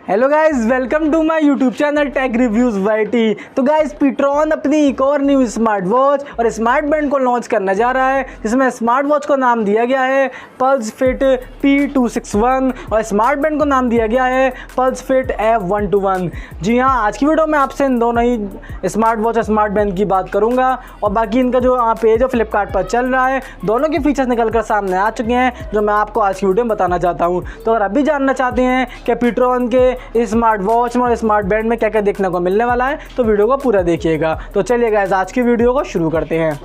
Hello guys, welcome to my YouTube channel tech reviews YT. तो guys, pTron अपनी एक और न्यू स्मार्ट वॉच और स्मार्ट बैंड को लॉन्च करने जा रहा है, जिसमें स्मार्ट वॉच को नाम दिया गया है पल्सफिट P261 और स्मार्ट बैंड को नाम दिया गया है पल्सफिट F121। जी हाँ, आज की वीडियो में आपसे इन दोनों ही स्मार्ट वॉच और स्मार्ट बैंड की बात करूँगा और बाकी इनका जो पेज है फ्लिपकार्ट पर चल रहा है, दोनों के फीचर्स निकल कर सामने आ चुके हैं जो मैं आपको आज की वीडियो में बताना चाहता हूँ। तो अगर अभी जानना चाहते हैं कि पीट्रॉन के स्मार्ट वॉच और स्मार्ट बैंड में क्या क्या देखने को मिलने वाला है, तो वीडियो को पूरा देखिएगा। तो चलिए गाइस, आज की वीडियो को शुरू करते हैं।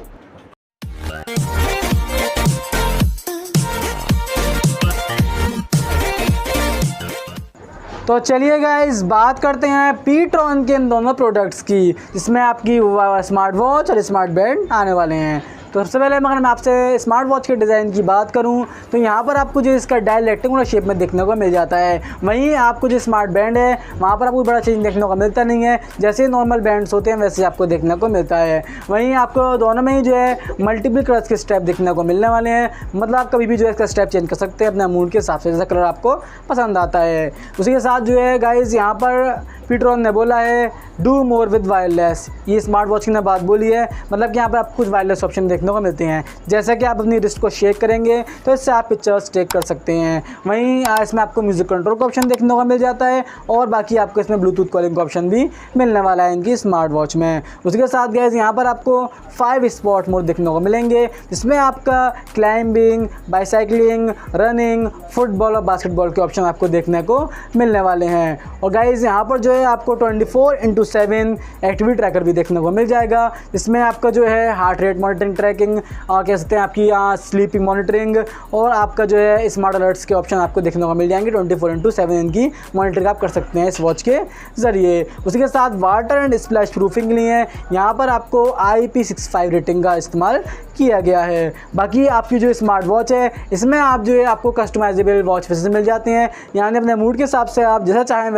तो चलिए गाइस, बात करते हैं पीट्रॉन के इन दोनों प्रोडक्ट्स की, जिसमें आपकी स्मार्ट वॉच और स्मार्ट बैंड आने वाले हैं। तो सबसे पहले अगर मैं आपसे स्मार्ट वॉच के डिज़ाइन की बात करूं तो यहाँ पर आपको जो इसका डायल रेक्टेंगुलर शेप में देखने को मिल जाता है। वहीं आपको जो स्मार्ट बैंड है वहाँ पर आपको बड़ा चेंज देखने को मिलता नहीं है, जैसे नॉर्मल बैंड्स होते हैं वैसे आपको देखने को मिलता है। वहीं आपको दोनों में ही जो है मल्टीपल कलर्स के स्टेप देखने को मिलने वाले हैं, मतलब आप कभी भी जो है इसका स्टेप चेंज कर सकते हैं अपने मूड के हिसाब से, जैसा कलर आपको पसंद आता है। उसी के साथ जो है गाइज, यहाँ पर पीट्रॉन ने बोला है डू मोर विद वायरलेस। ये स्मार्ट वॉच की ने बात बोली है, मतलब कि यहाँ पर आपको कुछ वायरलेस ऑप्शन देखने को मिलते हैं, जैसा कि आप अपनी रिस्ट को शेक करेंगे तो इससे आप पिक्चर्स टेक कर सकते हैं। वहीं इसमें आपको म्यूज़िक कंट्रोल का ऑप्शन देखने को मिल जाता है और बाकी आपको इसमें ब्लूटूथ कॉलिंग का ऑप्शन भी मिलने वाला है इनकी स्मार्ट वॉच में। उसके साथ गाइस, यहाँ पर आपको 5 स्पोर्ट मोड देखने को मिलेंगे, जिसमें आपका क्लाइंबिंग, बाईसाइकिलिंग, रनिंग, फुटबॉल और बास्केटबॉल के ऑप्शन आपको देखने को मिलने वाले हैं। और गाइस, यहाँ पर जो है आपको 24/7 एक्टिविटी ट्रैकर भी देखने को मिल जाएगा, जिसमें आपका जो है हार्ट रेट मॉनिटरिंग, ट्रैकिंग, कह सकते हैं आपकी स्लीपिंग मॉनिटरिंग और आपका जो है स्मार्ट अलर्ट्स के ऑप्शन आपको देखने को मिल जाएंगे। 24/7 इनकी मॉनिटरिंग आप कर सकते हैं इस वॉच के ज़रिए। उसी के साथ वाटर एंड स्प्लैश प्रूफिंग के लिए यहाँ पर आपको IP65 रेटिंग का इस्तेमाल किया गया है। बाकी आपकी जो स्मार्ट वॉच है इसमें आप जो है आपको कस्टमाइजेबल वॉच फेसेस मिल जाते हैं, यानी अपने मूड के हिसाब से आप जैसा चाहें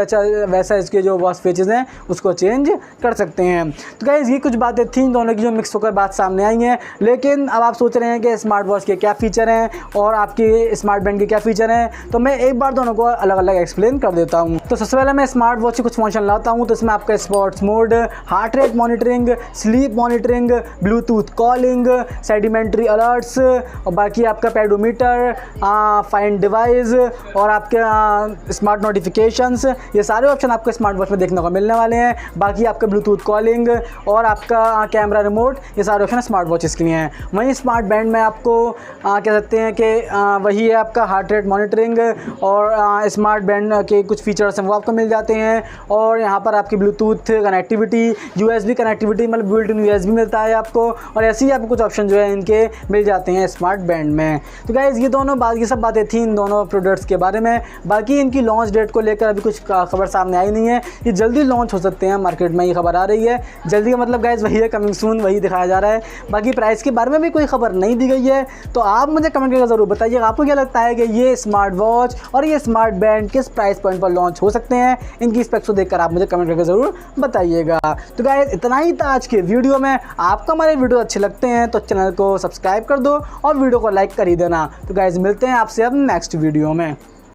वैसा इसके जो वॉच फेसेस हैं उसको चेंज कर सकते हैं। तो गाइस, ये कुछ बातें थी दोनों की जो मिक्स होकर बात सामने आई हैं। लेकिन अब आप सोच रहे हैं कि स्मार्ट वॉच के क्या फ़ीचर हैं और आपकी स्मार्ट बैंड के क्या फ़ीचर हैं, तो मैं एक बार दोनों को अलग अलग एक्सप्लेन कर देता हूँ। तो सबसे पहले मैं स्मार्ट वॉच से कुछ फंक्शन लाता हूँ। तो इसमें आपका sports mode, heart rate monitoring, sleep monitoring, Bluetooth calling, sedimentary alerts और बाकी आपका पेडोमीटर, फाइंड डिवाइस और आपके स्मार्ट नोटिफिकेशंस, ये सारे ऑप्शन आपको स्मार्ट वॉच में देखने को मिलने वाले हैं। बाकी आपका ब्लूटूथ कॉलिंग और आपका कैमरा रिमोट, ये सारे ऑप्शन स्मार्ट वॉचेस के लिए हैं। वहीं स्मार्ट बैंड में आपको कह सकते हैं कि वही है आपका हार्ट रेट मॉनिटरिंग और स्मार्ट बैंड के कुछ फीचर्स हैं वो आपको मिल जाते हैं। और यहाँ पर आपकी ब्लूटूथ कनेक्टिविटी, USB कनेक्टिविटी, मतलब बिल्ट इन USB मिलता है आपको, और ऐसे ही आपको कुछ ऑप्शन जो है इनके मिल जाते हैं स्मार्ट बैंड में। तो गाइस, ये सब बातें थी इन दोनों प्रोडक्ट्स के बारे में। बाकी इनकी लॉन्च डेट को लेकर अभी कुछ खबर सामने आई नहीं है, ये जल्दी लॉन्च हो सकते हैं, मार्केट में ये खबर आ रही है। जल्दी का मतलब गाइस वही है, कमिंग सून वही दिखाया जा रहा है। बाकी प्राइस के बारे में भी कोई खबर नहीं दी गई है, तो आप मुझे कमेंट करके ज़रूर बताइए आपको क्या लगता है कि ये स्मार्ट वॉच और ये स्मार्ट बैंड किस प्राइस पॉइंट पर लॉन्च हो सकते हैं। इनकी स्पेक्स को देखकर आप मुझे कमेंट करके ज़रूर बताइएगा। तो गाइस, इतना ही था आज के वीडियो में। आपको हमारे वीडियो अच्छे लगते हैं तो चैनल को सब्सक्राइब कर दो और वीडियो को लाइक कर ही देना। तो गाइस, मिलते हैं आपसे अब नेक्स्ट वीडियो में।